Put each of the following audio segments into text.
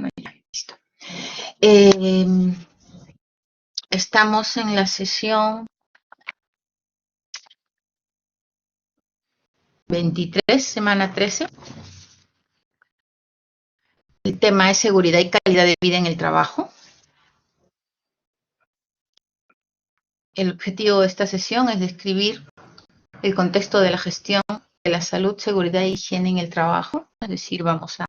Bueno, ya, listo. Eh, Estamos en la sesión 23, semana 13. El tema es seguridad y calidad de vida en el trabajo. El objetivo de esta sesión es describir el contexto de la gestión de la salud, seguridad e higiene en el trabajo. Es decir, vamos a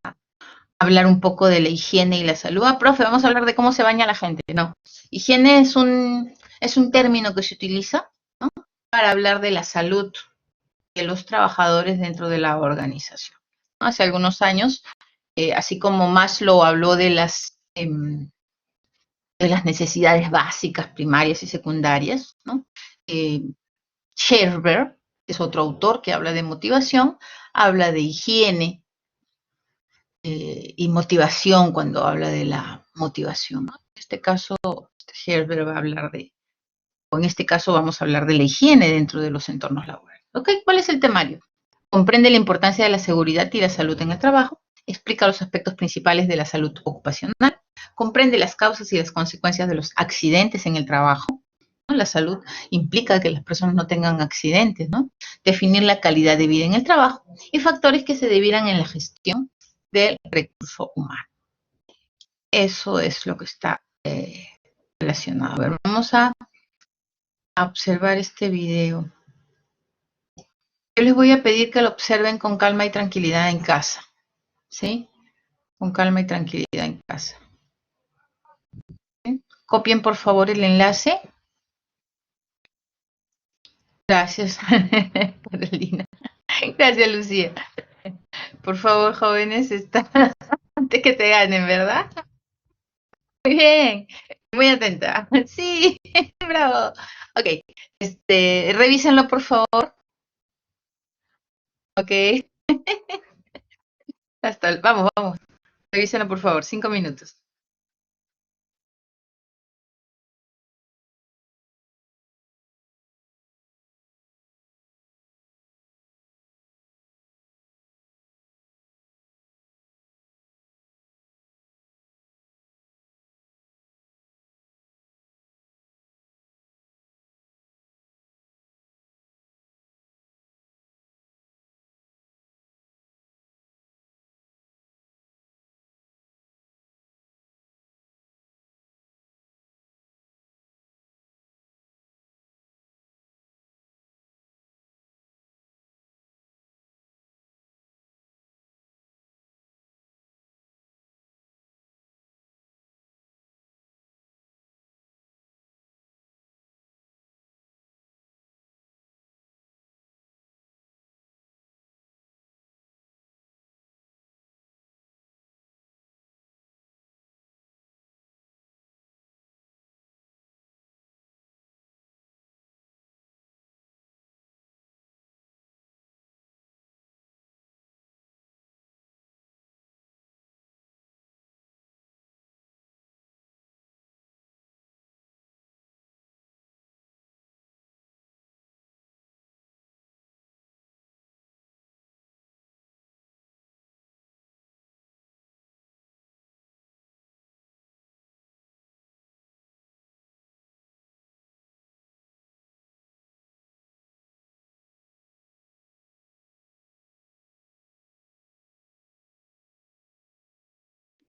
hablar un poco de la higiene y la salud. Profe, vamos a hablar de cómo se baña la gente. No, higiene es un término que se utiliza, ¿no?, para hablar de la salud de los trabajadores dentro de la organización. Hace algunos años, así como Maslow habló de las necesidades básicas, primarias y secundarias, ¿no? Scherber, que es otro autor que habla de motivación, habla de higiene y motivación cuando habla de la motivación, ¿no? En este caso, Scherber va a hablar o en este caso vamos a hablar de la higiene dentro de los entornos laborales. ¿Ok? ¿Cuál es el temario? Comprende la importancia de la seguridad y la salud en el trabajo, explica los aspectos principales de la salud ocupacional, comprende las causas y las consecuencias de los accidentes en el trabajo, ¿no? La salud implica que las personas no tengan accidentes, ¿no? Definir la calidad de vida en el trabajo y factores que se debieran en la gestión del recurso humano. Eso es lo que está relacionado. A ver, vamos a observar este video. Yo les voy a pedir que lo observen con calma y tranquilidad en casa, ¿sí? Con calma y tranquilidad en casa. ¿Sí? Copien por favor el enlace. Gracias, Carolina. Gracias, Lucía. Por favor, jóvenes, está antes que te ganen, ¿verdad? Muy bien, muy atenta. Sí, bravo. Ok, revísenlo por favor. Ok, vamos, revísenlo por favor, 5 minutos.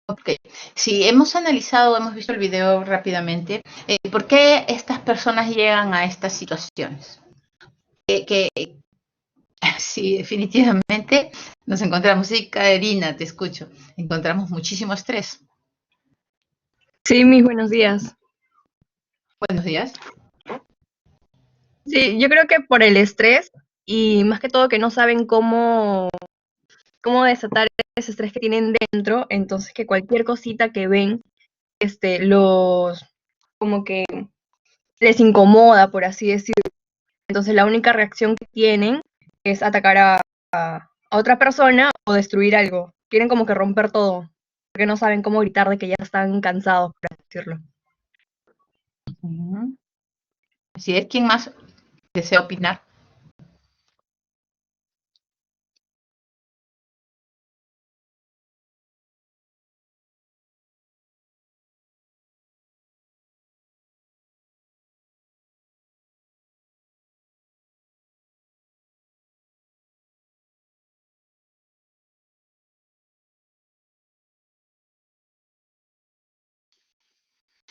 Ok, si hemos analizado, hemos visto el video rápidamente, ¿por qué estas personas llegan a estas situaciones? Que sí, definitivamente nos encontramos, sí, Karina, te escucho, encontramos muchísimo estrés. Sí, mis buenos días. Buenos días. Sí, yo creo que por el estrés y más que todo que no saben cómo desatar ese estrés que tienen dentro, entonces que cualquier cosita que ven, los como que les incomoda, por así decirlo. Entonces la única reacción que tienen es atacar a otra persona o destruir algo. Quieren como que romper todo, porque no saben cómo gritar de que ya están cansados, por así decirlo. Si es, ¿quién más desea opinar?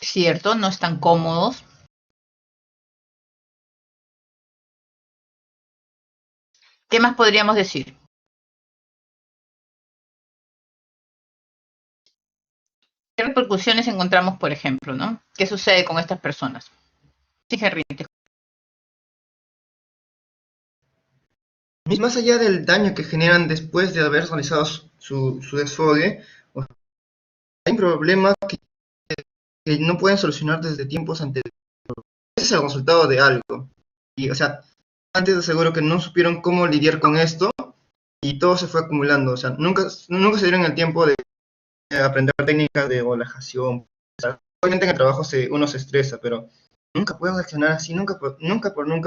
cierto, no están cómodos. ¿Qué más podríamos decir? ¿Qué repercusiones encontramos, por ejemplo, ¿no? ¿Qué sucede con estas personas? Sí, Henry. Y más allá del daño que generan después de haber realizado su desfogue, hay problemas que no pueden solucionar desde tiempos anteriores. Ese es el resultado de algo. Y, o sea, antes aseguro que no supieron cómo lidiar con esto y todo se fue acumulando. O sea, nunca se dieron el tiempo de aprender técnicas de relajación. O sea, obviamente en el trabajo uno se estresa, pero nunca puedes reaccionar así, nunca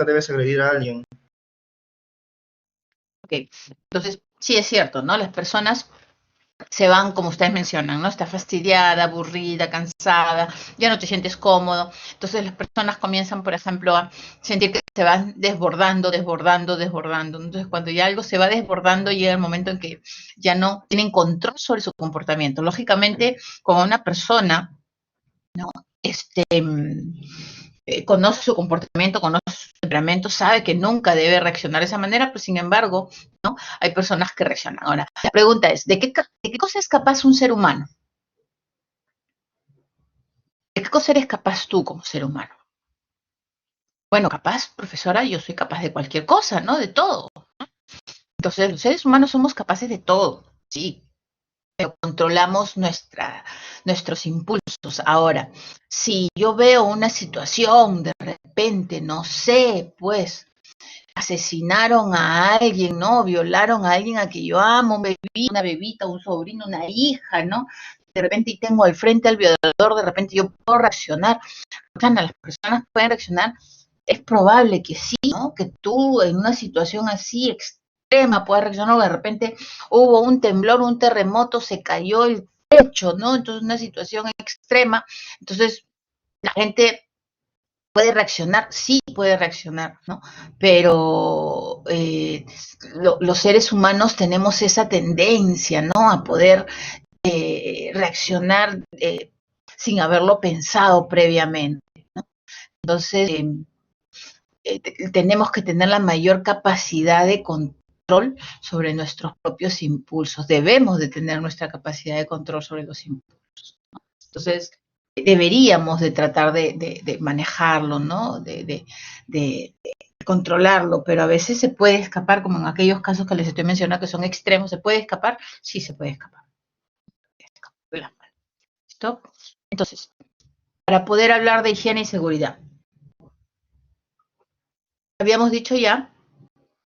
debes agredir a alguien. Ok, entonces, sí es cierto, ¿no? Las personas se van, como ustedes mencionan, ¿no? Está fastidiada, aburrida, cansada, ya no te sientes cómodo. Entonces las personas comienzan, por ejemplo, a sentir que se van desbordando, desbordando, desbordando. Entonces cuando ya algo se va desbordando, llega el momento en que ya no tienen control sobre su comportamiento. Lógicamente, como una persona, ¿no? Conoce su comportamiento, conoce su temperamento, sabe que nunca debe reaccionar de esa manera, pero sin embargo, ¿no? Hay personas que reaccionan. Ahora, la pregunta es, ¿de qué cosa es capaz un ser humano? ¿De qué cosa eres capaz tú como ser humano? Bueno, capaz, profesora, yo soy capaz de cualquier cosa, ¿no? De todo. Entonces, los seres humanos somos capaces de todo, sí, pero controlamos nuestros impulsos. Ahora, si yo veo una situación, de repente, no sé, pues, asesinaron a alguien, ¿no? Violaron a alguien a que yo amo, una bebita, un sobrino, una hija, ¿no? De repente y tengo al frente al violador, de repente yo puedo reaccionar. Las personas pueden reaccionar, es probable que sí, ¿no? Que tú en una situación así extrema puedas reaccionar, o de repente hubo un temblor, un terremoto, se cayó el techo, ¿no? Entonces una situación extrema, entonces la gente puede reaccionar, sí puede reaccionar, ¿no? Pero los seres humanos tenemos esa tendencia, ¿no? A poder reaccionar sin haberlo pensado previamente. Entonces, tenemos que tener la mayor capacidad de control sobre nuestros propios impulsos. Debemos de tener nuestra capacidad de control sobre los impulsos, ¿no? Entonces, deberíamos de tratar de manejarlo, ¿no? De controlarlo, pero a veces se puede escapar, como en aquellos casos que les estoy mencionando que son extremos. ¿Se puede escapar? Sí, se puede escapar. ¿Listo? Entonces, para poder hablar de higiene y seguridad, habíamos dicho ya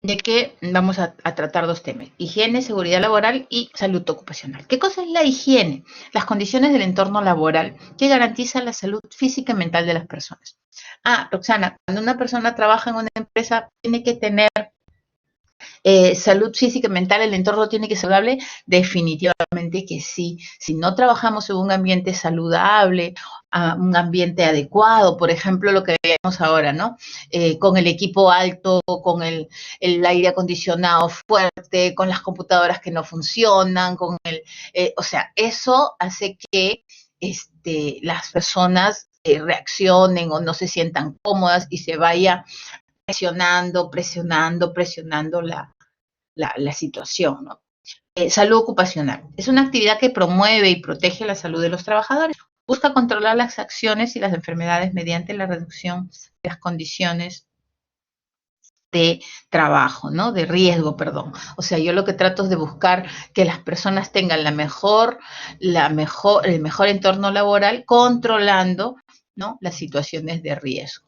de que vamos a tratar dos temas: higiene, seguridad laboral y salud ocupacional. ¿Qué cosa es la higiene? Las condiciones del entorno laboral que garantizan la salud física y mental de las personas. Roxana, cuando una persona trabaja en una empresa, tiene que tener salud física y mental, el entorno tiene que ser saludable, definitivamente que sí. Si no trabajamos en un ambiente saludable, un ambiente adecuado, por ejemplo, lo que vemos ahora, ¿no? Con el equipo alto, con el aire acondicionado fuerte, con las computadoras que no funcionan, o sea, eso hace que las personas reaccionen o no se sientan cómodas y se vaya presionando la situación, ¿no? Salud ocupacional. Es una actividad que promueve y protege la salud de los trabajadores. Busca controlar las acciones y las enfermedades mediante la reducción de las condiciones de trabajo, ¿no? De riesgo, perdón. O sea, yo lo que trato es de buscar que las personas tengan el mejor entorno laboral, controlando, ¿no? Las situaciones de riesgo.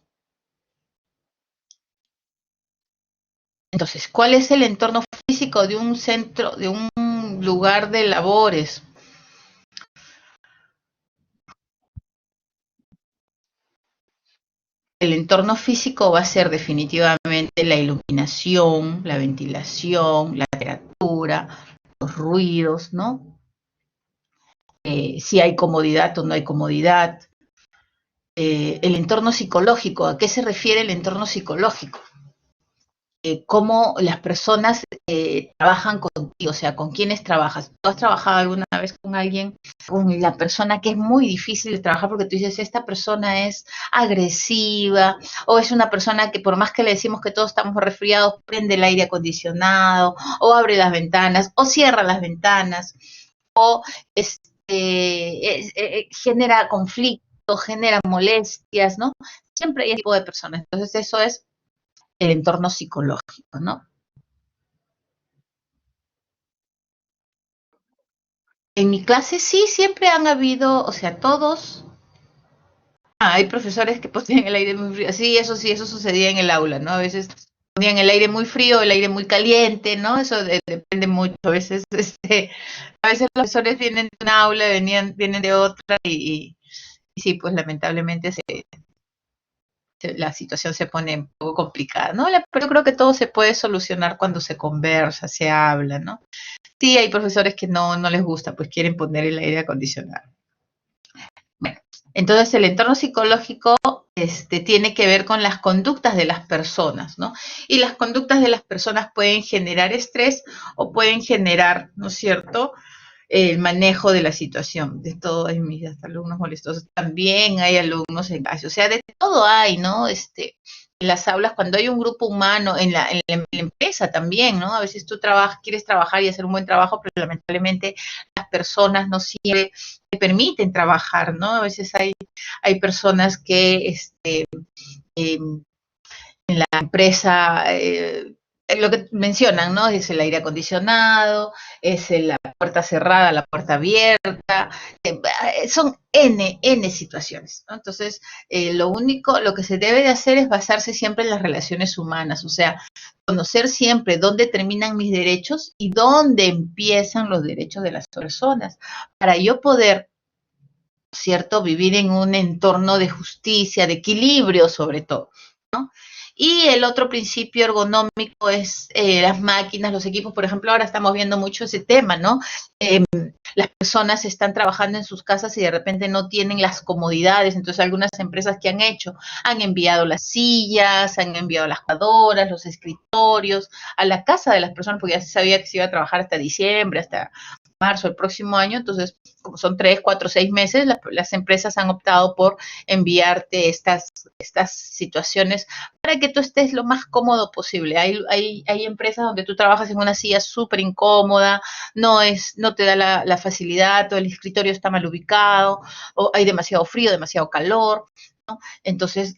Entonces, ¿cuál es el entorno físico de un centro, de un lugar de labores? El entorno físico va a ser definitivamente la iluminación, la ventilación, la temperatura, los ruidos, ¿no? Si hay comodidad o no hay comodidad. El entorno psicológico, ¿a qué se refiere el entorno psicológico? Cómo las personas trabajan contigo, o sea, con quiénes trabajas. ¿Tú has trabajado alguna alguna vez con alguien, con la persona que es muy difícil de trabajar porque tú dices, esta persona es agresiva o es una persona que por más que le decimos que todos estamos resfriados, prende el aire acondicionado o abre las ventanas o cierra las ventanas o genera conflicto, genera molestias, ¿no? Siempre hay ese tipo de personas. Entonces eso es el entorno psicológico, ¿no? En mi clase sí, siempre han habido, o sea, todos. Hay profesores que ponían el aire muy frío. Sí, eso sucedía en el aula, ¿no? A veces ponían el aire muy frío, el aire muy caliente, ¿no? Eso depende mucho. A veces los profesores vienen de una aula, vienen de otra y sí, pues lamentablemente la situación se pone un poco complicada, ¿no? Pero yo creo que todo se puede solucionar cuando se conversa, se habla, ¿no? Sí, hay profesores que no les gusta, pues quieren poner el aire acondicionado. Bueno, entonces el entorno psicológico tiene que ver con las conductas de las personas, ¿no? Y las conductas de las personas pueden generar estrés o pueden generar, ¿no es cierto?, el manejo de la situación. De todo hay mis alumnos molestosos. También hay alumnos en clase. O sea, de todo hay, ¿no? En las aulas, cuando hay un grupo humano, en la empresa también, ¿no? A veces tú quieres trabajar y hacer un buen trabajo, pero lamentablemente las personas no siempre te permiten trabajar, ¿no? A veces hay personas que en la empresa, lo que mencionan, ¿no? Es el aire acondicionado, es la puerta cerrada, la puerta abierta, son N situaciones, ¿no? Entonces, lo que se debe de hacer es basarse siempre en las relaciones humanas, o sea, conocer siempre dónde terminan mis derechos y dónde empiezan los derechos de las personas, para yo poder, ¿cierto?, vivir en un entorno de justicia, de equilibrio sobre todo, ¿no? Y el otro principio ergonómico es las máquinas, los equipos. Por ejemplo, ahora estamos viendo mucho ese tema, ¿no? Las personas están trabajando en sus casas y de repente no tienen las comodidades. Entonces, algunas empresas que han enviado las sillas, han enviado las jugadoras, los escritorios a la casa de las personas, porque ya se sabía que se iba a trabajar hasta diciembre, hasta marzo del próximo año. Entonces, como son 3, 4, 6 meses, las empresas han optado por enviarte estas situaciones para que tú estés lo más cómodo posible. Hay empresas donde tú trabajas en una silla súper incómoda, no te da la facilidad, o el escritorio está mal ubicado, o hay demasiado frío, demasiado calor, ¿no? Entonces,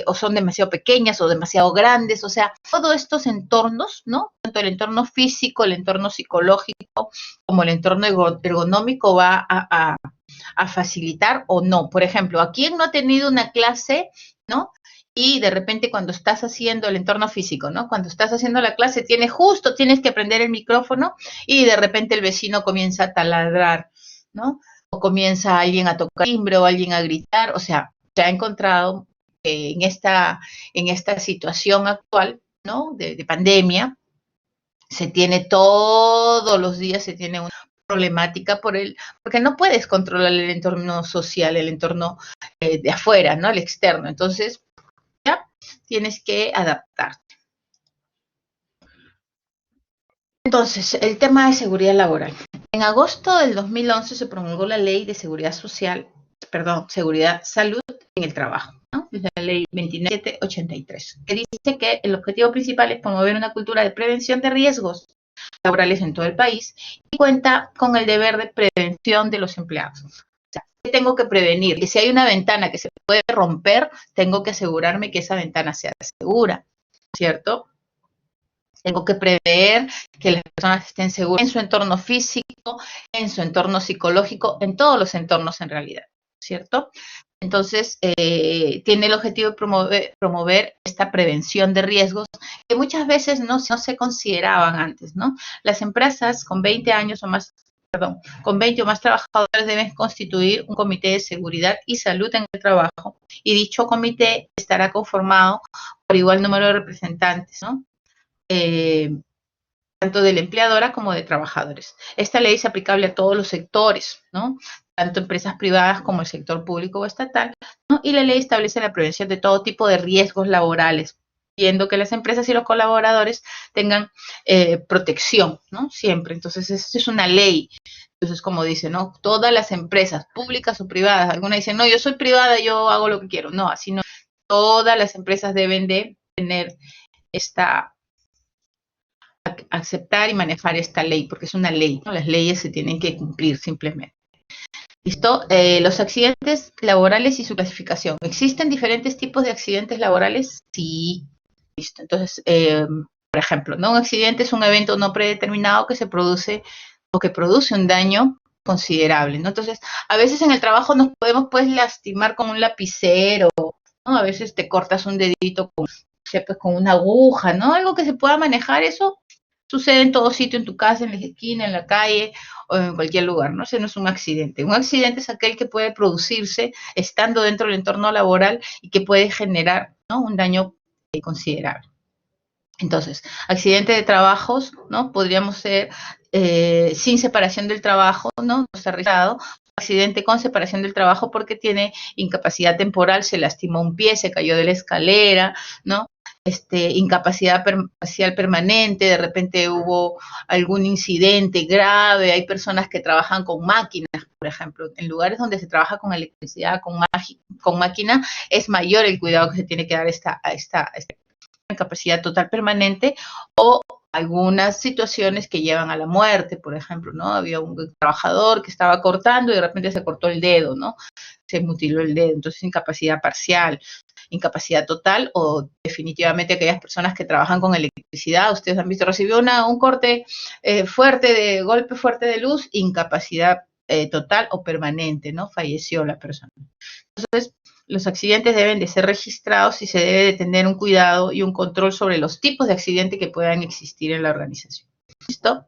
o son demasiado pequeñas o demasiado grandes, o sea, todos estos entornos, ¿no? Tanto el entorno físico, el entorno psicológico, como el entorno ergonómico va a facilitar o no. Por ejemplo, ¿a quién no ha tenido una clase, ¿no? Y de repente cuando estás haciendo el entorno físico, ¿no? Cuando estás haciendo la clase, tienes que prender el micrófono y de repente el vecino comienza a taladrar, ¿no? O comienza alguien a tocar timbre o alguien a gritar. O sea, se ha encontrado en esta situación actual, ¿no? De pandemia, todos los días se tiene una problemática porque no puedes controlar el entorno social, el entorno de afuera, ¿no? El externo. Entonces, ya tienes que adaptarte. Entonces, el tema de seguridad laboral. En agosto del 2011 se promulgó la Ley de Seguridad Salud en el Trabajo, ¿no? Es la Ley 29783, que dice que el objetivo principal es promover una cultura de prevención de riesgos laborales en todo el país y cuenta con el deber de prevención de los empleados. O sea, ¿qué tengo que prevenir? Que si hay una ventana que se puede romper, tengo que asegurarme que esa ventana sea segura, ¿cierto? Tengo que prever que las personas estén seguras en su entorno físico, en su entorno psicológico, en todos los entornos en realidad, ¿cierto? Entonces, tiene el objetivo de promover esta prevención de riesgos que muchas veces no se consideraban antes, ¿no? Las empresas con 20 años o más, con 20 o más trabajadores deben constituir un comité de seguridad y salud en el trabajo, y dicho comité estará conformado por igual número de representantes, ¿no? Tanto de la empleadora como de trabajadores. Esta ley es aplicable a todos los sectores, ¿no? Tanto empresas privadas como el sector público o estatal, ¿no? Y la ley establece la prevención de todo tipo de riesgos laborales viendo que las empresas y los colaboradores tengan protección, ¿no? Siempre. Entonces, esto es una ley. Entonces, como dice, ¿no? Todas las empresas, públicas o privadas, algunas dicen, no, yo soy privada, yo hago lo que quiero. No, así no. Todas las empresas deben de tener aceptar y manejar esta ley, porque es una ley, ¿no? Las leyes se tienen que cumplir simplemente. ¿Listo? Los accidentes laborales y su clasificación. ¿Existen diferentes tipos de accidentes laborales? Sí. Listo. Entonces, por ejemplo, ¿no? Un accidente es un evento no predeterminado que se produce o que produce un daño considerable, ¿no? Entonces, a veces en el trabajo nos podemos, pues, lastimar con un lapicero, ¿no? A veces te cortas un dedito con, pues, con una aguja, ¿no? Algo que se pueda manejar, eso sucede en todo sitio, en tu casa, en la esquina, en la calle o en cualquier lugar, ¿no? Ese no es un accidente. Un accidente es aquel que puede producirse estando dentro del entorno laboral y que puede generar, ¿no? Un daño considerable. Entonces, accidente de trabajos, ¿no? Podríamos ser sin separación del trabajo, ¿no? No está registrado. Accidente con separación del trabajo porque tiene incapacidad temporal, se lastimó un pie, se cayó de la escalera, ¿no? Incapacidad parcial permanente, de repente hubo algún incidente grave, hay personas que trabajan con máquinas, por ejemplo, en lugares donde se trabaja con electricidad, con máquina, es mayor el cuidado que se tiene que dar a esta incapacidad total permanente o algunas situaciones que llevan a la muerte, por ejemplo, ¿no? Había un trabajador que estaba cortando y de repente se cortó el dedo, ¿no? Se mutiló el dedo, entonces incapacidad parcial, incapacidad total o definitivamente aquellas personas que trabajan con electricidad, ustedes han visto, recibió un corte golpe fuerte de luz, incapacidad total o permanente, ¿no? Falleció la persona. Entonces, los accidentes deben de ser registrados y se debe de tener un cuidado y un control sobre los tipos de accidente que puedan existir en la organización. ¿Listo?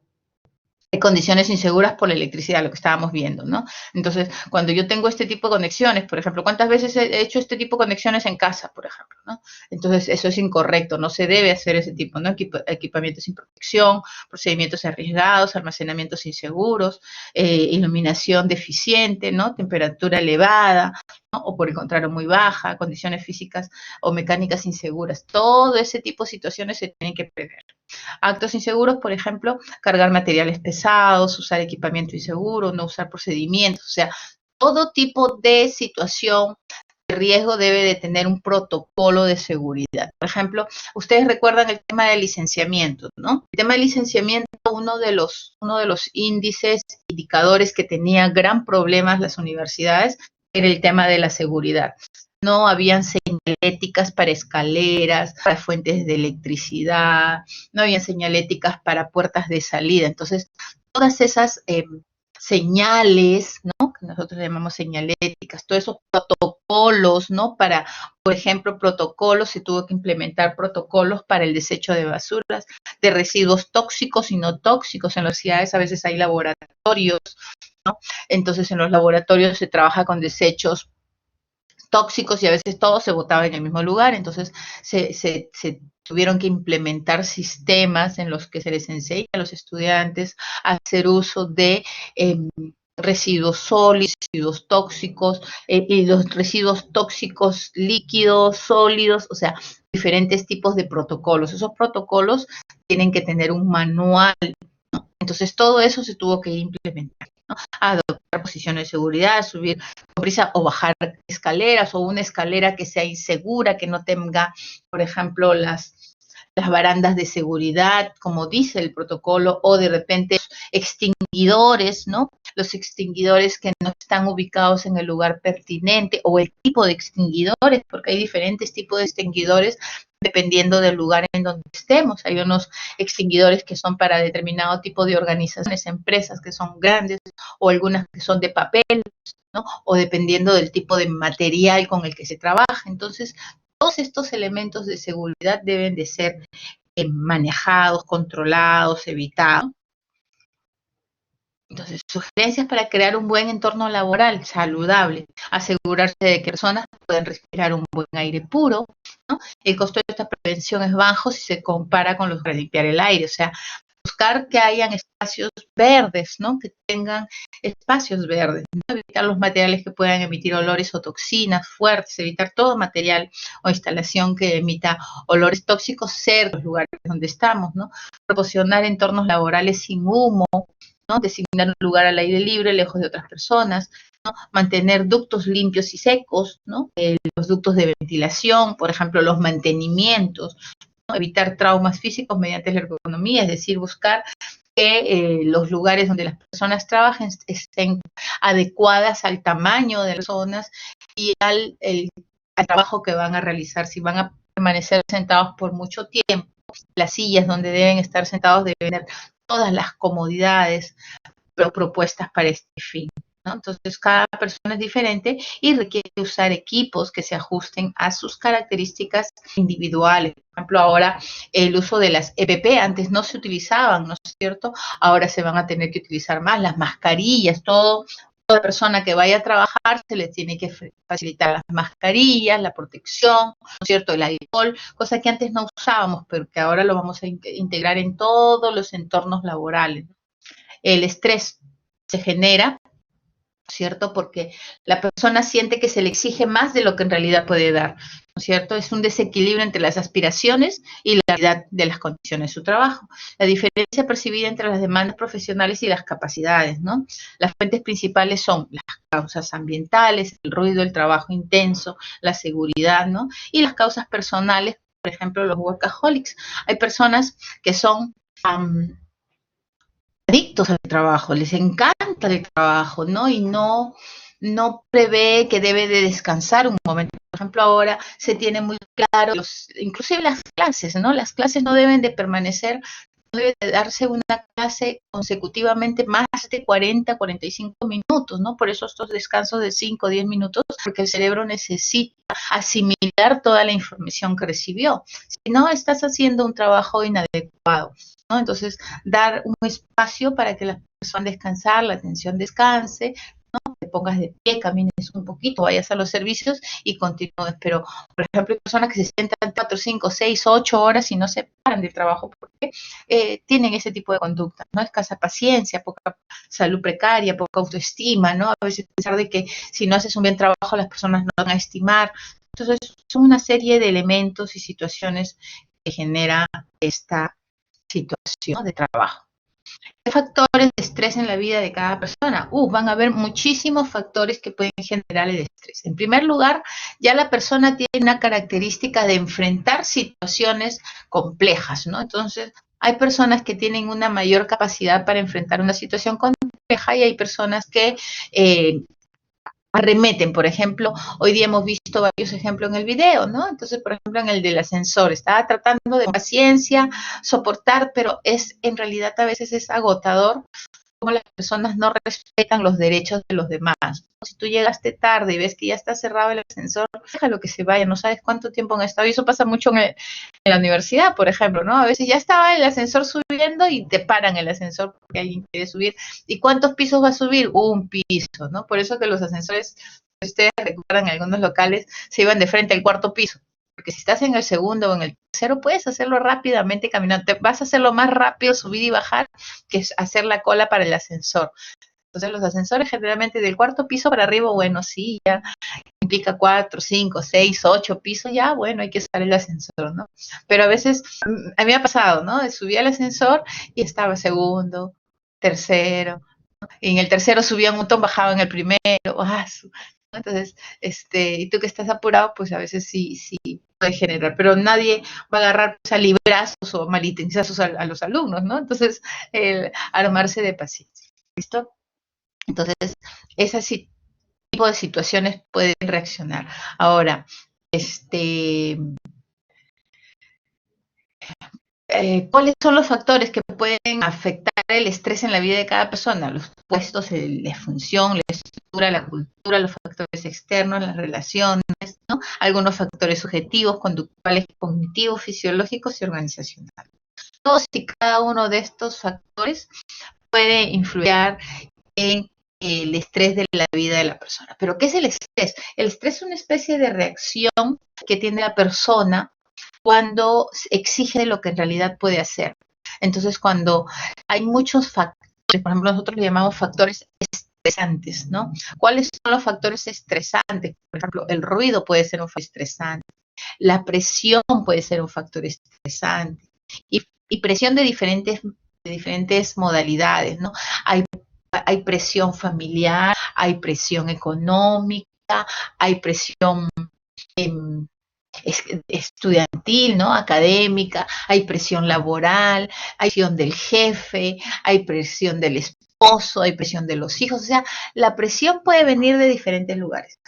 Hay condiciones inseguras por la electricidad, lo que estábamos viendo, ¿no? Entonces, cuando yo tengo este tipo de conexiones, por ejemplo, ¿cuántas veces he hecho este tipo de conexiones en casa, por ejemplo, ¿no? Entonces, eso es incorrecto, no se debe hacer ese tipo, ¿no? Equipamientos sin protección, procedimientos arriesgados, almacenamientos inseguros, iluminación deficiente, ¿no? Temperatura elevada, ¿no? O por el contrario, muy baja, condiciones físicas o mecánicas inseguras. Todo ese tipo de situaciones se tienen que prever. Actos inseguros, por ejemplo, cargar materiales pesados, usar equipamiento inseguro, no usar procedimientos, o sea, todo tipo de situación de riesgo debe de tener un protocolo de seguridad. Por ejemplo, ustedes recuerdan el tema del licenciamiento, ¿no? El tema del licenciamiento, uno de los índices, indicadores que tenía gran problemas las universidades era el tema de la seguridad. No habían señaléticas para escaleras, para fuentes de electricidad, no habían señaléticas para puertas de salida. Entonces, todas esas señales, ¿no? Que nosotros llamamos señaléticas, todos esos protocolos, ¿no? Para, por ejemplo, se tuvo que implementar protocolos para el desecho de basuras, de residuos tóxicos y no tóxicos. En las universidades a veces hay laboratorios, ¿no? Entonces, en los laboratorios se trabaja con desechos tóxicos y a veces todo se botaba en el mismo lugar, entonces se tuvieron que implementar sistemas en los que se les enseña a los estudiantes a hacer uso de residuos sólidos, residuos tóxicos, y los residuos tóxicos líquidos, sólidos, o sea, diferentes tipos de protocolos. Esos protocolos tienen que tener un manual, ¿no? Entonces todo eso se tuvo que implementar, ¿no? Adoptar posiciones de seguridad, subir con prisa o bajar escaleras o una escalera que sea insegura, que no tenga, por ejemplo, las barandas de seguridad, como dice el protocolo, o de repente extinguidores, ¿no? Los extinguidores que no están ubicados en el lugar pertinente o el tipo de extinguidores, porque hay diferentes tipos de extinguidores dependiendo del lugar en donde estemos. Hay unos extinguidores que son para determinado tipo de organizaciones, empresas que son grandes o algunas que son de papel, ¿no? O dependiendo del tipo de material con el que se trabaja. Entonces, todos estos elementos de seguridad deben de ser manejados, controlados, evitados. Entonces, sugerencias para crear un buen entorno laboral saludable, asegurarse de que personas pueden respirar un buen aire puro, ¿no? El costo de esta prevención es bajo si se compara con los para limpiar el aire, o sea, buscar que hayan espacios verdes, ¿no? Que tengan espacios verdes, ¿no? Evitar los materiales que puedan emitir olores o toxinas fuertes, evitar todo material o instalación que emita olores tóxicos cerca de los lugares donde estamos, ¿no? Proporcionar entornos laborales sin humo, ¿no? Designar un lugar al aire libre, lejos de otras personas, ¿no? Mantener ductos limpios y secos, ¿no? Los ductos de ventilación, por ejemplo, los mantenimientos, ¿no? Evitar traumas físicos mediante la ergonomía, es decir, buscar que los lugares donde las personas trabajen estén adecuadas al tamaño de las zonas y al trabajo que van a realizar. Si van a permanecer sentados por mucho tiempo, las sillas donde deben estar sentados deben tener todas las comodidades propuestas para este fin, ¿no? Entonces, cada persona es diferente y requiere usar equipos que se ajusten a sus características individuales. Por ejemplo, ahora el uso de las EPP, antes no se utilizaban, ¿no es cierto? Ahora se van a tener que utilizar más, las mascarillas, toda persona que vaya a trabajar se le tiene que facilitar las mascarillas, la protección, ¿no es cierto? El alcohol, cosa que antes no usábamos, pero que ahora lo vamos a integrar en todos los entornos laborales. El estrés se genera, ¿cierto? Porque la persona siente que se le exige más de lo que en realidad puede dar, ¿no es cierto? Es un desequilibrio entre las aspiraciones y la realidad de las condiciones de su trabajo. La diferencia percibida entre las demandas profesionales y las capacidades, ¿no? Las fuentes principales son las causas ambientales, el ruido, el trabajo intenso, la seguridad, ¿no? Y las causas personales, por ejemplo, los workaholics. Hay personas que son adictos al trabajo, les encanta el trabajo, ¿no? Y no prevé que debe de descansar un momento. Por ejemplo, ahora se tiene muy claro, inclusive las clases, ¿no? Las clases no deben de permanecer, no debe de darse una clase consecutivamente más de 40, 45 minutos, ¿no? Por eso estos descansos de 5 o 10 minutos, porque el cerebro necesita asimilar toda la información que recibió. Si no, estás haciendo un trabajo inadecuado, ¿no? Entonces, dar un espacio para que la persona descansar, la atención descanse, ¿no? Te pongas de pie, camines un poquito, vayas a los servicios y continúes. Pero, por ejemplo, hay personas que se sientan 4, 5, 6, 8 horas y no se paran del trabajo porque tienen ese tipo de conducta, ¿no? Escasa paciencia, poca salud precaria, poca autoestima, ¿no? A veces pensar de que si no haces un bien trabajo las personas no van a estimar. Entonces, son una serie de elementos y situaciones que genera esta situación de trabajo. ¿Qué factores de estrés en la vida de cada persona? Van a haber muchísimos factores que pueden generar el estrés. En primer lugar, ya la persona tiene una característica de enfrentar situaciones complejas, ¿no? Entonces, hay personas que tienen una mayor capacidad para enfrentar una situación compleja y hay personas que arremeten. Por ejemplo, hoy día hemos visto varios ejemplos en el video, ¿no? Entonces, por ejemplo, en el del ascensor, estaba tratando de paciencia, soportar, pero en realidad a veces es agotador cómo las personas no respetan los derechos de los demás. Si tú llegaste tarde y ves que ya está cerrado el ascensor, déjalo que se vaya, no sabes cuánto tiempo han estado. Y eso pasa mucho en la universidad, por ejemplo, ¿no? A veces ya estaba el ascensor subiendo y te paran el ascensor porque alguien quiere subir. ¿Y cuántos pisos va a subir? Un piso, ¿no? Por eso que los ascensores, si ustedes recuerdan, en algunos locales se iban de frente al cuarto piso. Porque si estás en el segundo o en el tercero, puedes hacerlo rápidamente caminando. Te vas a hacerlo más rápido subir y bajar que es hacer la cola para el ascensor. Entonces, los ascensores generalmente del cuarto piso para arriba, bueno, sí, ya implica 4, 5, 6, 8 pisos, ya, bueno, hay que usar el ascensor, ¿no? Pero a veces, a mí me ha pasado, ¿no? Subía al ascensor y estaba segundo, tercero, ¿no? Y en el tercero subía un montón, bajaba en el primero, entonces, y tú que estás apurado, pues a veces sí puede generar, pero nadie va a agarrar pues, a librazos o malintencionados a los alumnos, ¿no? Entonces, armarse de paciencia, ¿listo? Entonces, ese tipo de situaciones pueden reaccionar. Ahora, ¿cuáles son los factores que pueden afectar el estrés en la vida de cada persona? Los puestos, la función, la estructura, la cultura, los factores externos, las relaciones, ¿no? Algunos factores subjetivos, conductuales, cognitivos, fisiológicos y organizacionales. Todos y cada uno de estos factores puede influir en el estrés de la vida de la persona. ¿Pero qué es el estrés? El estrés es una especie de reacción que tiene la persona cuando exige lo que en realidad puede hacer. Entonces, cuando hay muchos factores, por ejemplo, nosotros le llamamos factores estresantes, ¿no? ¿Cuáles son los factores estresantes? Por ejemplo, el ruido puede ser un factor estresante, la presión puede ser un factor estresante, y presión de diferentes modalidades, ¿no? Hay presión familiar, hay presión económica, hay presión estudiantil, ¿no? Académica, hay presión laboral, hay presión del jefe, hay presión del esposo, hay presión de los hijos, o sea, la presión puede venir de diferentes lugares.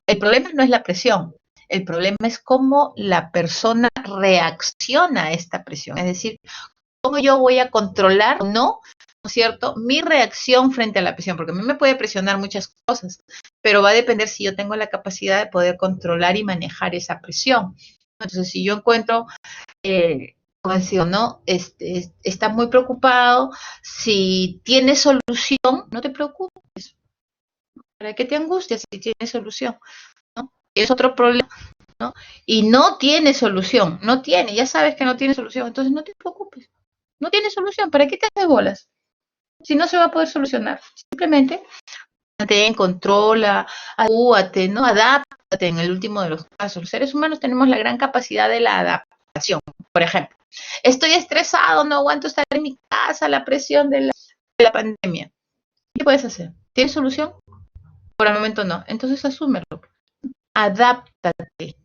El problema no es la presión, el problema es cómo la persona reacciona a esta presión, es decir, cómo yo voy a controlar o no, ¿no es cierto?, mi reacción frente a la presión, porque a mí me puede presionar muchas cosas, pero va a depender si yo tengo la capacidad de poder controlar y manejar esa presión. Entonces, si yo encuentro, como decía, ¿no?, está muy preocupado, si tiene solución, no te preocupes, ¿para qué te angustias si tiene solución? ¿No? Es otro problema, ¿no? Y no tiene solución, no tiene, ya sabes que no tiene solución, entonces no te preocupes, no tiene solución, ¿para qué te haces bolas? Si no se va a poder solucionar, simplemente mantén, controla, actúate, ¿no? Adáptate en el último de los casos. Los seres humanos tenemos la gran capacidad de la adaptación. Por ejemplo, estoy estresado, no aguanto estar en mi casa, la presión de la pandemia. ¿Qué puedes hacer? ¿Tienes solución? Por el momento no. Entonces asúmelo. Adáptate.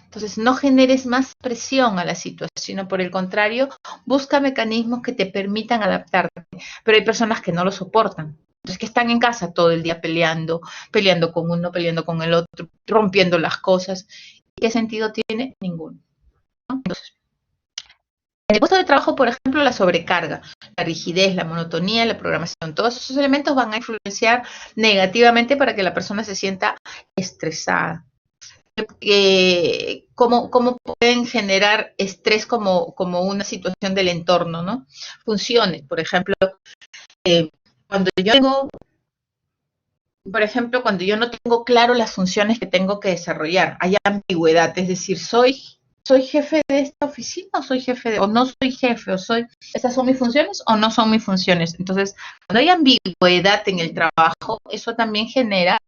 Entonces no generes más presión a la situación, sino por el contrario, busca mecanismos que te permitan adaptarte. Pero hay personas que no lo soportan. Entonces, que están en casa todo el día peleando con uno, peleando con el otro, rompiendo las cosas. ¿Qué sentido tiene? Ninguno, ¿no? Entonces, en el puesto de trabajo, por ejemplo, la sobrecarga, la rigidez, la monotonía, la programación, todos esos elementos van a influenciar negativamente para que la persona se sienta estresada. ¿Cómo pueden generar estrés como una situación del entorno, ¿no? Funciones, por ejemplo, cuando yo no tengo claro las funciones que tengo que desarrollar, hay ambigüedad, es decir, soy jefe de esta oficina o soy jefe o no soy jefe, estas son mis funciones o no son mis funciones. Entonces, cuando hay ambigüedad en el trabajo, eso también genera,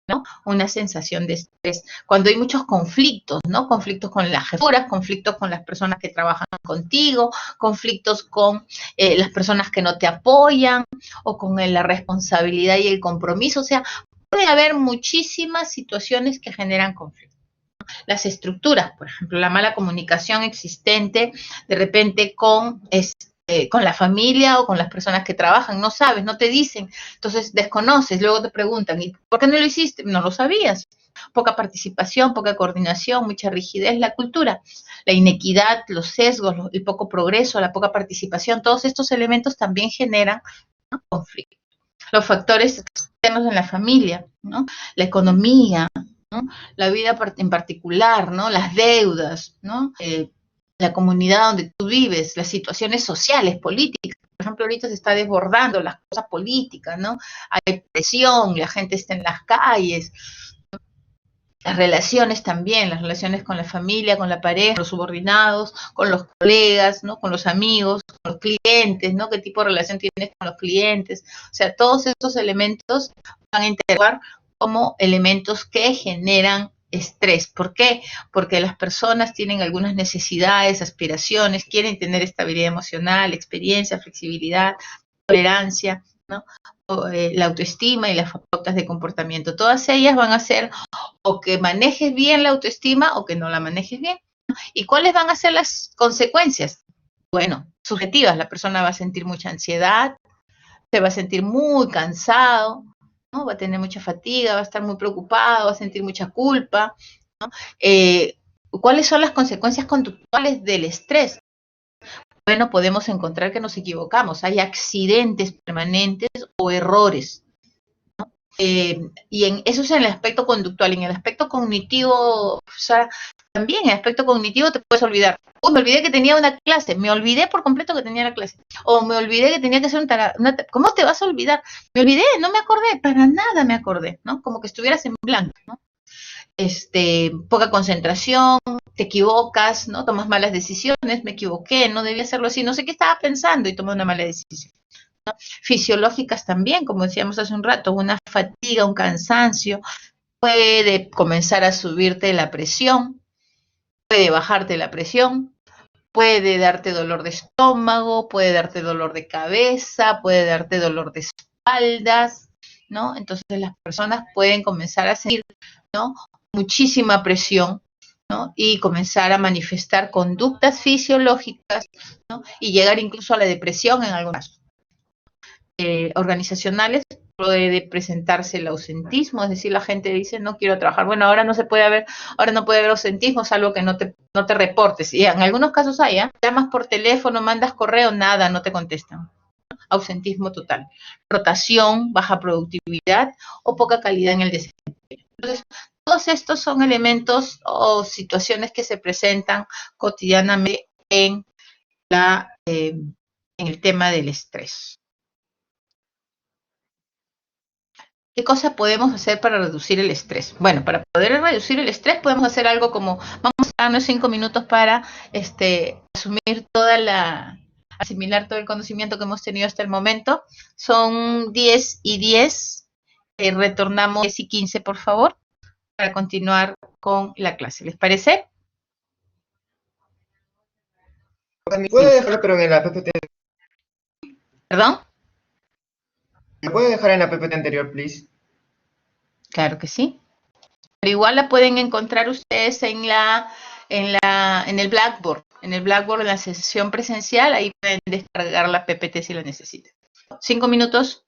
¿no?, una sensación de estrés. Cuando hay muchos conflictos, ¿no? Conflictos con las jefuras, conflictos con las personas que trabajan contigo, conflictos con las personas que no te apoyan o con la responsabilidad y el compromiso. O sea, puede haber muchísimas situaciones que generan conflictos. Las estructuras, por ejemplo, la mala comunicación existente de repente con la familia o con las personas que trabajan, no sabes, no te dicen, entonces desconoces, luego te preguntan, ¿y por qué no lo hiciste? No lo sabías. Poca participación, poca coordinación, mucha rigidez, la cultura, la inequidad, los sesgos, el poco progreso, la poca participación, todos estos elementos también generan, ¿no?, conflicto. Los factores externos en la familia, ¿no?, la economía, ¿no?, la vida en particular, ¿no?, las deudas, ¿no?, la comunidad donde tú vives, las situaciones sociales, políticas. Por ejemplo, ahorita se está desbordando las cosas políticas, ¿no? Hay presión, la gente está en las calles. Las relaciones también, las relaciones con la familia, con la pareja, los subordinados, con los colegas, ¿no?, con los amigos, con los clientes, ¿no? ¿Qué tipo de relación tienes con los clientes? O sea, todos estos elementos van a interactuar como elementos que generan estrés. ¿Por qué? Porque las personas tienen algunas necesidades, aspiraciones, quieren tener estabilidad emocional, experiencia, flexibilidad, tolerancia, ¿no?, la autoestima y las pautas de comportamiento. Todas ellas van a ser o que manejes bien la autoestima o que no la manejes bien. ¿Y cuáles van a ser las consecuencias? Bueno, subjetivas. La persona va a sentir mucha ansiedad, se va a sentir muy cansado, ¿no?, va a tener mucha fatiga, va a estar muy preocupado, va a sentir mucha culpa, ¿no? ¿Cuáles son las consecuencias conductuales del estrés? Bueno, podemos encontrar que nos equivocamos, hay accidentes permanentes o errores, ¿no? Y eso es en el aspecto conductual. En el aspecto cognitivo, o sea, también en el aspecto cognitivo te puedes olvidar. Me olvidé que tenía una clase, me olvidé por completo que tenía la clase, o me olvidé que tenía que hacer ¿cómo te vas a olvidar? Me olvidé, no me acordé, para nada me acordé, ¿no? Como que estuvieras en blanco, ¿no? poca concentración, te equivocas, ¿no? Tomas malas decisiones, me equivoqué, no debía hacerlo así, no sé qué estaba pensando y tomé una mala decisión. ¿No? Fisiológicas también, como decíamos hace un rato, una fatiga, un cansancio, puede comenzar a subirte la presión, puede bajarte la presión, puede darte dolor de estómago, puede darte dolor de cabeza, puede darte dolor de espaldas, ¿no? Entonces las personas pueden comenzar a sentir, ¿no? Muchísima presión, ¿no? Y comenzar a manifestar conductas fisiológicas, ¿no? Y llegar incluso a la depresión en algunos casos. Organizacionales puede presentarse el ausentismo, es decir, la gente dice no quiero trabajar, bueno, ahora no se puede ver, ahora no puede haber ausentismo, salvo que no te reportes, y en algunos casos hay, llamas por teléfono, mandas correo, nada, no te contestan, ausentismo total, rotación, baja productividad o poca calidad en el desempeño. Entonces, todos estos son elementos o situaciones que se presentan cotidianamente en el tema del estrés. ¿Qué cosas podemos hacer para reducir el estrés? Bueno, para poder reducir el estrés podemos hacer algo como, vamos a darnos 5 minutos para asumir asimilar todo el conocimiento que hemos tenido hasta el momento. Son 10 y 10, retornamos 10 y 15, por favor, para continuar con la clase. ¿Les parece? ¿Me puede dejar, pero en la PPT? ¿Perdón? ¿Me puede dejar en la PPT anterior, please? Claro que sí. Pero igual la pueden encontrar ustedes en el Blackboard. En el Blackboard, en la sesión presencial, ahí pueden descargar la PPT si la necesitan. 5 minutos.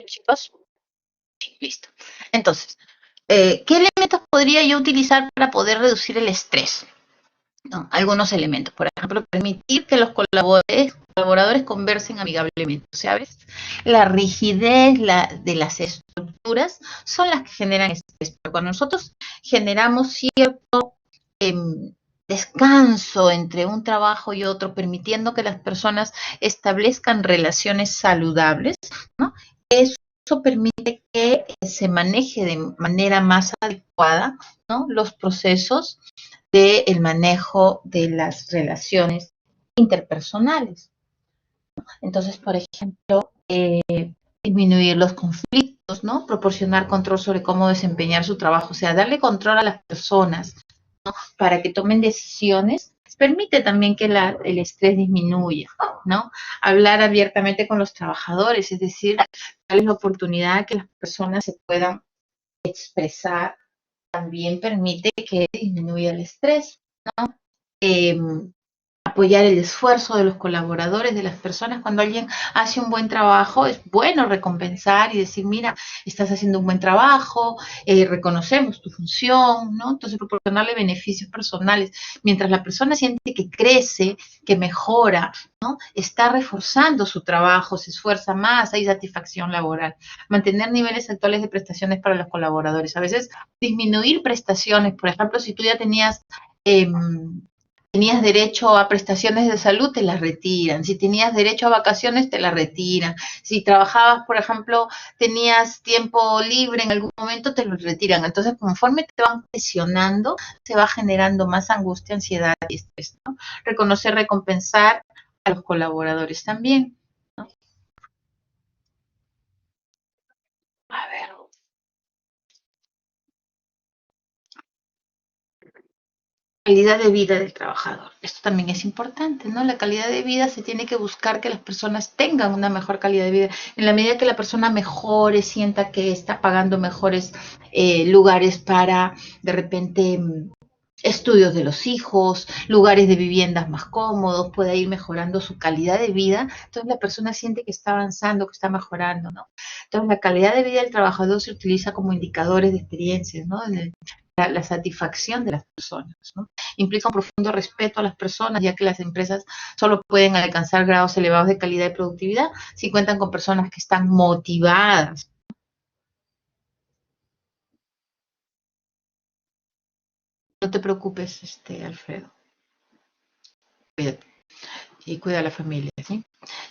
Chicos, listo. Entonces, ¿qué elementos podría yo utilizar para poder reducir el estrés? No, algunos elementos, por ejemplo, permitir que los colaboradores conversen amigablemente, ¿sabes? La rigidez de las estructuras son las que generan estrés, pero cuando nosotros generamos cierto descanso entre un trabajo y otro, permitiendo que las personas establezcan relaciones saludables, ¿no? Eso permite que se maneje de manera más adecuada, ¿no? Los procesos del manejo de las relaciones interpersonales. Entonces, por ejemplo, disminuir los conflictos, ¿no? Proporcionar control sobre cómo desempeñar su trabajo, o sea, darle control a las personas, ¿no? Para que tomen decisiones, permite también que el estrés disminuya, ¿no? Hablar abiertamente con los trabajadores, es decir, darles la oportunidad que las personas se puedan expresar, también permite que disminuya el estrés, ¿no? Apoyar el esfuerzo de los colaboradores, de las personas. Cuando alguien hace un buen trabajo, es bueno recompensar y decir, mira, estás haciendo un buen trabajo, reconocemos tu función, ¿no? Entonces, proporcionarle beneficios personales. Mientras la persona siente que crece, que mejora, ¿no? Está reforzando su trabajo, se esfuerza más, hay satisfacción laboral. Mantener niveles actuales de prestaciones para los colaboradores. A veces, disminuir prestaciones. Por ejemplo, si tú ya tenías derecho a prestaciones de salud, te las retiran. Si tenías derecho a vacaciones, te las retiran. Si trabajabas, por ejemplo, tenías tiempo libre en algún momento, te lo retiran. Entonces, conforme te van presionando, se va generando más angustia, ansiedad y estrés, ¿no? Reconocer, recompensar a los colaboradores también, ¿no? A ver. Calidad de vida del trabajador. Esto también es importante, ¿no? La calidad de vida se tiene que buscar que las personas tengan una mejor calidad de vida. En la medida que la persona mejore, sienta que está pagando mejores lugares para, de repente, estudios de los hijos, lugares de viviendas más cómodos, pueda ir mejorando su calidad de vida, entonces la persona siente que está avanzando, que está mejorando, ¿no? Entonces la calidad de vida del trabajador se utiliza como indicadores de experiencias, ¿no? la satisfacción de las personas, ¿no? Implica un profundo respeto a las personas, ya que las empresas solo pueden alcanzar grados elevados de calidad y productividad si cuentan con personas que están motivadas. No te preocupes, Alfredo. Cuídate y cuida a la familia, ¿sí?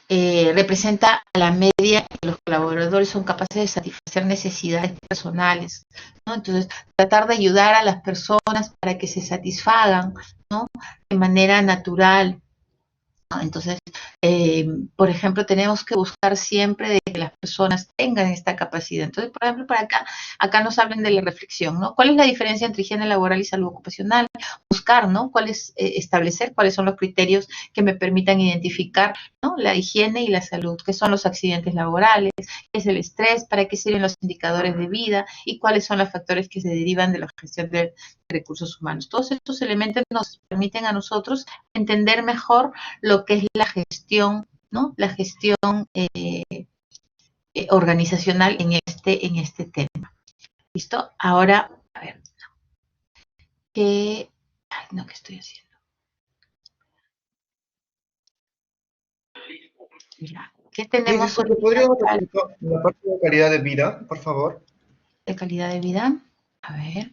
Representa a la media que los colaboradores son capaces de satisfacer necesidades personales, ¿no? Entonces, tratar de ayudar a las personas para que se satisfagan, ¿no? De manera natural, ¿no? Entonces, por ejemplo, tenemos que buscar siempre de que las personas tengan esta capacidad. Entonces, por ejemplo, para acá nos hablan de la reflexión, ¿no? ¿Cuál es la diferencia entre higiene laboral y salud ocupacional? Buscar, ¿no? Establecer cuáles son los criterios que me permitan identificar, ¿no? La higiene y la salud, qué son los accidentes laborales, qué es el estrés, para qué sirven los indicadores de vida y cuáles son los factores que se derivan de la gestión de recursos humanos. Todos estos elementos nos permiten a nosotros entender mejor lo que es la gestión, ¿no? La gestión organizacional en este tema. ¿Listo? Ahora, a ver, ¿qué estoy haciendo? Mira, ¿qué tenemos? Sí, ¿podríamos repetir la parte de calidad de vida, por favor? De calidad de vida. A ver.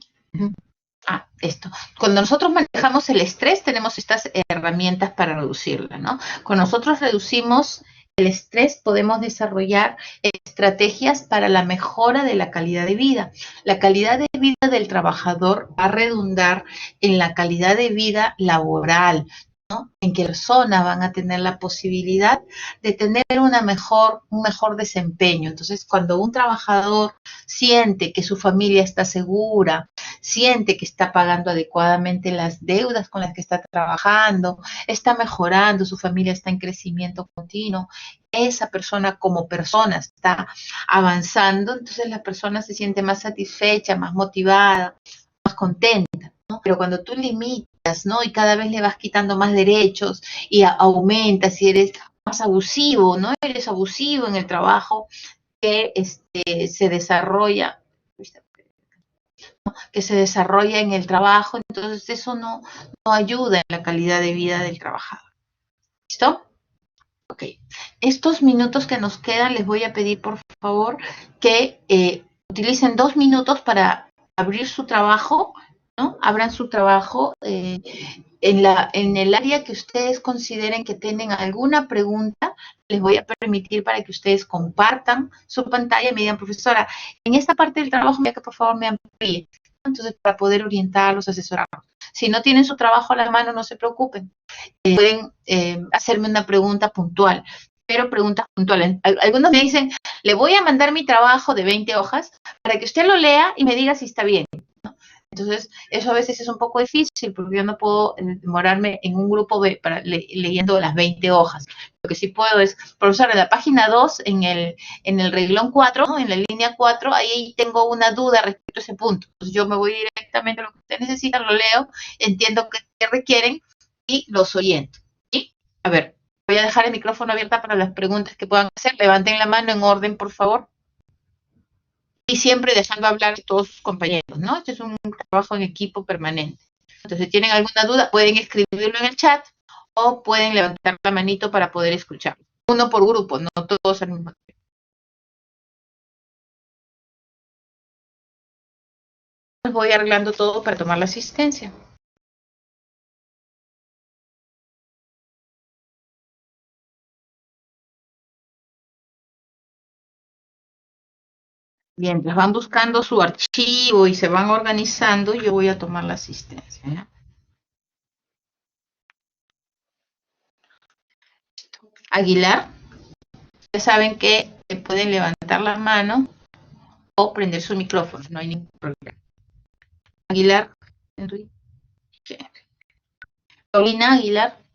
Esto. Cuando nosotros manejamos el estrés, tenemos estas herramientas para reducirla, ¿no? Cuando nosotros reducimos el estrés, podemos desarrollar estrategias para la mejora de la calidad de vida. La calidad de vida del trabajador va a redundar en la calidad de vida laboral, ¿no? En que personas van a tener la posibilidad de tener un mejor desempeño. Entonces, cuando un trabajador siente que su familia está segura, siente que está pagando adecuadamente las deudas con las que está trabajando, está mejorando, su familia está en crecimiento continuo, esa persona como persona está avanzando, entonces la persona se siente más satisfecha, más motivada, más contenta, ¿no? Pero cuando tú limitas, ¿no? Y cada vez le vas quitando más derechos y aumentas y eres más abusivo, ¿no? Eres abusivo en el trabajo que se desarrolla en el trabajo, entonces eso no ayuda en la calidad de vida del trabajador. ¿Listo? Ok. Estos minutos que nos quedan, les voy a pedir por favor que utilicen 2 minutos para abrir su trabajo, ¿no? Abran su trabajo en el área que ustedes consideren que tienen alguna pregunta. Les voy a permitir para que ustedes compartan su pantalla y me digan, profesora, en esta parte del trabajo, que por favor me amplíe. Entonces, para poder orientarlos, asesorarlos. Si no tienen su trabajo a la mano, no se preocupen. Pueden hacerme una pregunta puntual, pero preguntas puntuales. Algunos me dicen, le voy a mandar mi trabajo de 20 hojas para que usted lo lea y me diga si está bien, ¿no? Entonces, eso a veces es un poco difícil porque yo no puedo demorarme en un grupo leyendo las 20 hojas. Lo que sí puedo es, profesor, en la página 2, en el renglón 4, ¿no? En la línea 4, ahí tengo una duda respecto a ese punto. Entonces, yo me voy directamente a lo que usted necesita, lo leo, entiendo qué requieren y los oriento. ¿Sí? A ver, voy a dejar el micrófono abierto para las preguntas que puedan hacer. Levanten la mano en orden, por favor. Y siempre dejando hablar a todos sus compañeros, ¿no? Este es un trabajo en equipo permanente. Entonces, si tienen alguna duda, pueden escribirlo en el chat o pueden levantar la manito para poder escucharlo. Uno por grupo, no todos al mismo tiempo. Voy arreglando todo para tomar la asistencia. Mientras van buscando su archivo y se van organizando, yo voy a tomar la asistencia, ¿ya? Aguilar, ya saben que pueden levantar la mano o prender su micrófono, no hay ningún problema. Aguilar, Henry, Paulina Aguilar.